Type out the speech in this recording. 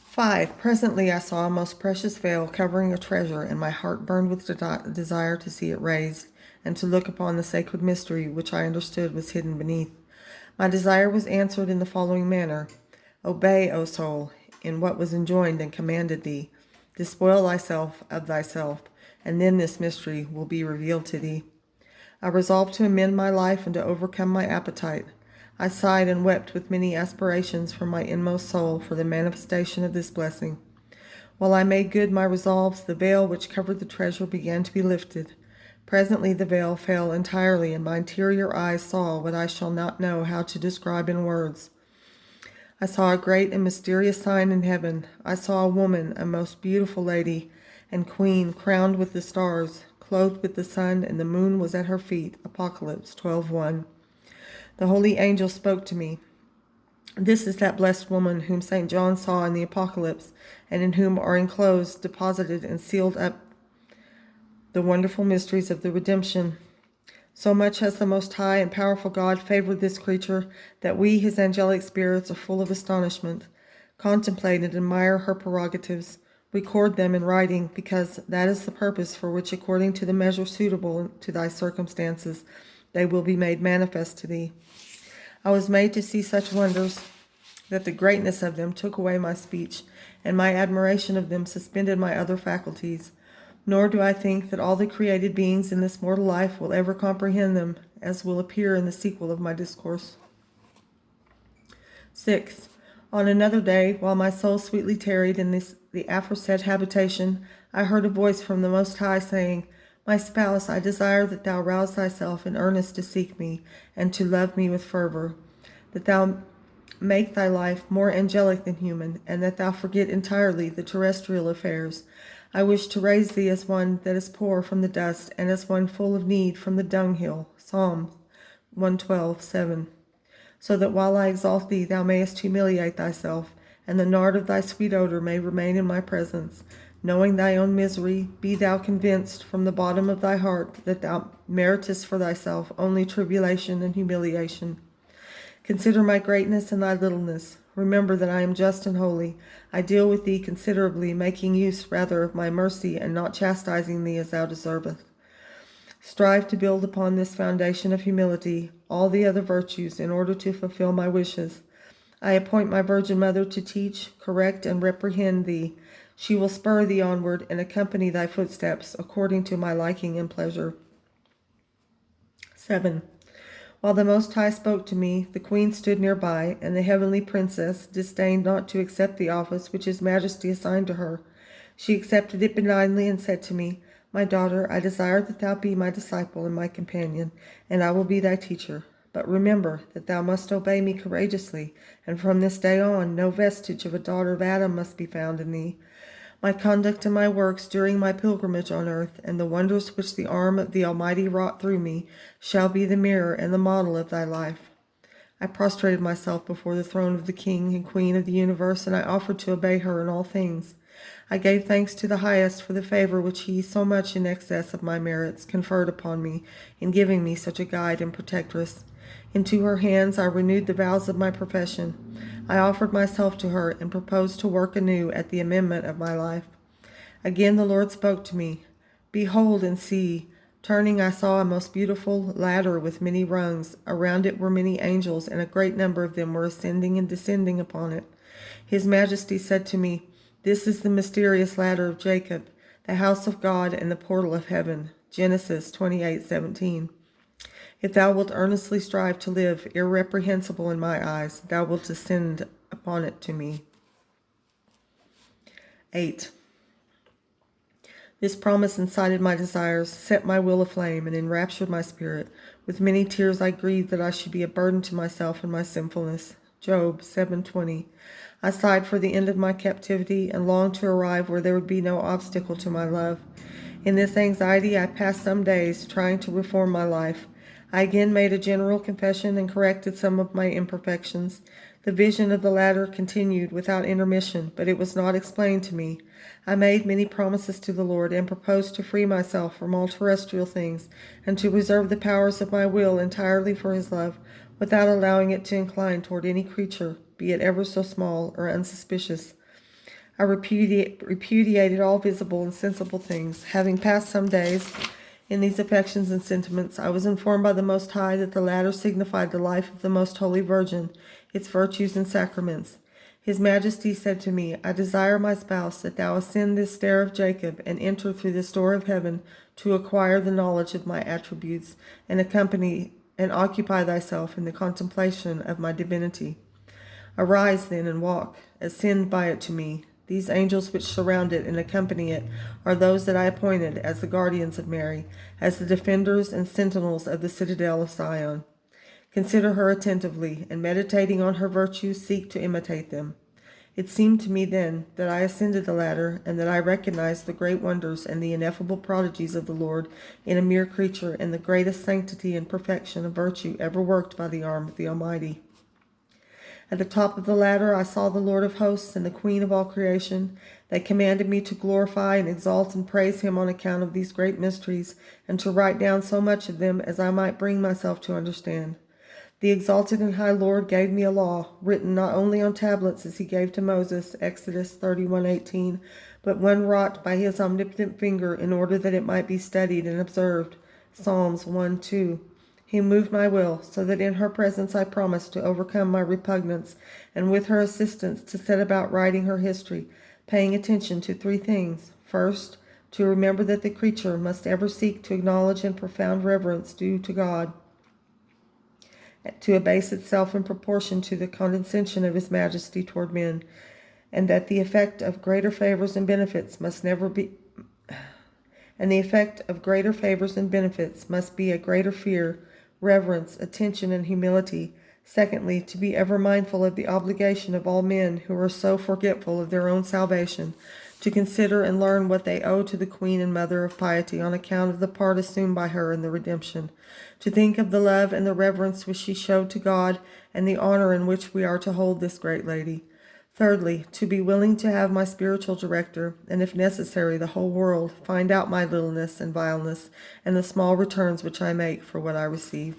5. Presently I saw a most precious veil covering a treasure, and my heart burned with desire to see it raised, and to look upon the sacred mystery which I understood was hidden beneath. My desire was answered in the following manner. Obey, O soul, in what was enjoined and commanded thee. Despoil thyself of thyself, and then this mystery will be revealed to thee. I resolved to amend my life and to overcome my appetite. I sighed and wept with many aspirations from my inmost soul for the manifestation of this blessing. While I made good my resolves, the veil which covered the treasure began to be lifted. Presently the veil fell entirely, and my interior eyes saw what I shall not know how to describe in words. I saw a great and mysterious sign in heaven. I saw a woman, a most beautiful lady and queen, crowned with the stars, clothed with the sun, and the moon was at her feet. Apocalypse 12:1. The holy angel spoke to me. This is that blessed woman whom St. John saw in the Apocalypse, and in whom are enclosed, deposited, and sealed up the wonderful mysteries of the redemption. So much has the most high and powerful God favored this creature that we, his angelic spirits, are full of astonishment. Contemplate and admire her prerogatives. Record them in writing, because that is the purpose for which, according to the measure suitable to thy circumstances, they will be made manifest to thee. I was made to see such wonders that the greatness of them took away my speech, and my admiration of them suspended my other faculties. Nor do I think that all the created beings in this mortal life will ever comprehend them, as will appear in the sequel of my discourse. 6. On another day, while my soul sweetly tarried in the aforesaid habitation, I heard a voice from the Most High saying, My spouse, I desire that thou rouse thyself in earnest to seek me, and to love me with fervor, that thou make thy life more angelic than human, and that thou forget entirely the terrestrial affairs. I wish to raise thee as one that is poor from the dust, and as one full of need from the dunghill. Psalm 112:7. So that while I exalt thee, thou mayest humiliate thyself, and the nard of thy sweet odor may remain in my presence. Knowing thy own misery, be thou convinced from the bottom of thy heart that thou meritest for thyself only tribulation and humiliation. Consider my greatness and thy littleness. Remember that I am just and holy. I deal with thee considerably, making use rather of my mercy, and not chastising thee as thou deservest. Strive to build upon this foundation of humility all the other virtues in order to fulfill my wishes. I appoint my Virgin Mother to teach, correct, and reprehend thee. She will spur thee onward and accompany thy footsteps according to my liking and pleasure. 7. While the Most High spoke to me, the Queen stood nearby, and the heavenly princess disdained not to accept the office which His Majesty assigned to her. She accepted it benignly and said to me, My daughter, I desire that thou be my disciple and my companion, and I will be thy teacher. But remember that thou must obey me courageously, and from this day on no vestige of a daughter of Adam must be found in thee. My conduct and my works during my pilgrimage on earth, and the wonders which the arm of the Almighty wrought through me, shall be the mirror and the model of thy life. I prostrated myself before the throne of the King and Queen of the universe, and I offered to obey her in all things. I gave thanks to the Highest for the favor which He, so much in excess of my merits, conferred upon me in giving me such a guide and protectress. Into her hands I renewed the vows of my profession. I offered myself to her and proposed to work anew at the amendment of my life. Again the Lord spoke to me. Behold and see. Turning, I saw a most beautiful ladder with many rungs. Around it were many angels, and a great number of them were ascending and descending upon it. His Majesty said to me, This is the mysterious ladder of Jacob, the house of God and the portal of heaven. Genesis 28:17. If thou wilt earnestly strive to live irreprehensible in my eyes, thou wilt descend upon it to me. 8. This promise incited my desires, set my will aflame, and enraptured my spirit. With many tears I grieved that I should be a burden to myself and my sinfulness. Job 7:20. I sighed for the end of my captivity, and longed to arrive where there would be no obstacle to my love. In this anxiety I passed some days, trying to reform my life. I again made a general confession and corrected some of my imperfections. The vision of the ladder continued without intermission, but it was not explained to me. I made many promises to the Lord, and proposed to free myself from all terrestrial things, and to reserve the powers of my will entirely for His love, without allowing it to incline toward any creature, be it ever so small or unsuspicious. I repudiated all visible and sensible things. Having passed some days in these affections and sentiments, I was informed by the Most High that the latter signified the life of the Most Holy Virgin, its virtues and sacraments. His Majesty said to me, I desire, my spouse, that thou ascend this stair of Jacob and enter through this door of heaven to acquire the knowledge of my attributes and occupy thyself in the contemplation of my divinity. Arise then and walk, ascend by it to me. These angels which surround it and accompany it are those that I appointed as the guardians of Mary, as the defenders and sentinels of the citadel of Zion. Consider her attentively, and meditating on her virtues, seek to imitate them. It seemed to me then that I ascended the ladder, and that I recognized the great wonders and the ineffable prodigies of the Lord in a mere creature, and the greatest sanctity and perfection of virtue ever worked by the arm of the Almighty. At the top of the ladder I saw the Lord of hosts and the Queen of all creation. They commanded me to glorify and exalt and praise him on account of these great mysteries, and to write down so much of them as I might bring myself to understand. The exalted and high Lord gave me a law, written not only on tablets as he gave to Moses, Exodus 31:18, but one wrought by his omnipotent finger in order that it might be studied and observed, Psalms 1:2. He moved my will, so that in her presence I promised to overcome my repugnance, and with her assistance to set about writing her history, paying attention to three things. First, to remember that the creature must ever seek to acknowledge in profound reverence due to God, to abase itself in proportion to the condescension of his majesty toward men, and that the effect of greater favors and benefits must be a greater fear, reverence, attention, and humility. Secondly, to be ever mindful of the obligation of all men who are so forgetful of their own salvation, to consider and learn what they owe to the Queen and Mother of Piety on account of the part assumed by her in the redemption, to think of the love and the reverence which she showed to God, and the honor in which we are to hold this great lady. Thirdly, to be willing to have my spiritual director, and if necessary the whole world, find out my littleness and vileness, and the small returns which I make for what I receive.